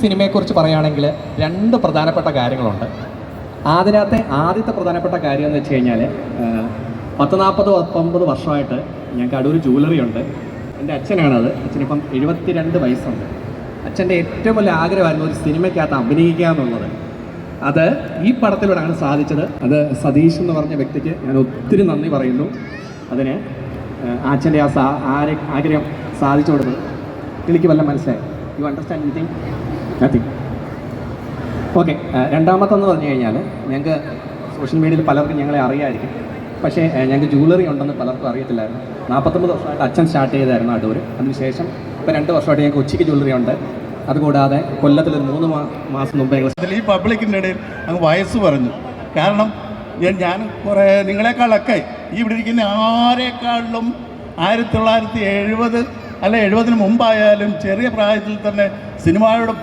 സിനിമയെക്കുറിച്ച് പറയുകയാണെങ്കിൽ രണ്ട് പ്രധാനപ്പെട്ട കാര്യങ്ങളുണ്ട്. ആദ്യത്തെ പ്രധാനപ്പെട്ട കാര്യം എന്ന് വെച്ച് കഴിഞ്ഞാൽ 40-49 വർഷമായിട്ട് ഞങ്ങൾക്ക് അടൂർ ജൂവലറി ഉണ്ട്. എൻ്റെ അച്ഛനാണത്. അച്ഛനിപ്പം 72 വയസ്സുണ്ട്. അച്ഛൻ്റെ ഏറ്റവും വലിയ ആഗ്രഹമായിരുന്നു ഒരു സിനിമയ്ക്കകത്ത് അഭിനയിക്കുക എന്നുള്ളത്. അത് ഈ പടത്തിലൂടെയാണ് സാധിച്ചത്. അത് സതീഷ് എന്ന് പറഞ്ഞ വ്യക്തിക്ക് ഞാൻ ഒത്തിരി നന്ദി പറയുന്നു. അതിന് അച്ഛൻ്റെ ആഗ്രഹം സാധിച്ചു കൊടുത്തത്. എനിക്ക് വല്ല മനസ്സിലായി? You understand anything? Nothing. Okay. രണ്ടാമത്തെന്ന് പറഞ്ഞു കഴിഞ്ഞാൽ ഞങ്ങൾക്ക് സോഷ്യൽ മീഡിയയിൽ പലർക്കും ഞങ്ങളെ അറിയാമായിരിക്കും. പക്ഷേ ഞങ്ങൾക്ക് ജൂവലറി ഉണ്ടെന്ന് പലർക്കും അറിയത്തില്ലായിരുന്നു. 49 വർഷമായിട്ട് അച്ഛൻ സ്റ്റാർട്ട് ചെയ്തായിരുന്നു അടൂർ. അതിനുശേഷം ഇപ്പോൾ 2 വർഷമായിട്ട് ഞങ്ങൾക്ക് ഉച്ചയ്ക്ക് ജൂവലറി ഉണ്ട്. അതുകൂടാതെ കൊല്ലത്തിൽ 3 മാസം മുമ്പ് ഞങ്ങൾ ഈ പബ്ലിക്കിൻ്റെ ഇടയിൽ അങ്ങ് വയസ്സ് പറഞ്ഞു. കാരണം ഞാൻ കുറേ നിങ്ങളെക്കാളൊക്കെ ഈ ഇവിടെ ഇരിക്കുന്ന ആരെക്കാളിലും 1970 അല്ല 70-ന് മുമ്പായാലും ചെറിയ പ്രായത്തിൽ തന്നെ സിനിമയോട്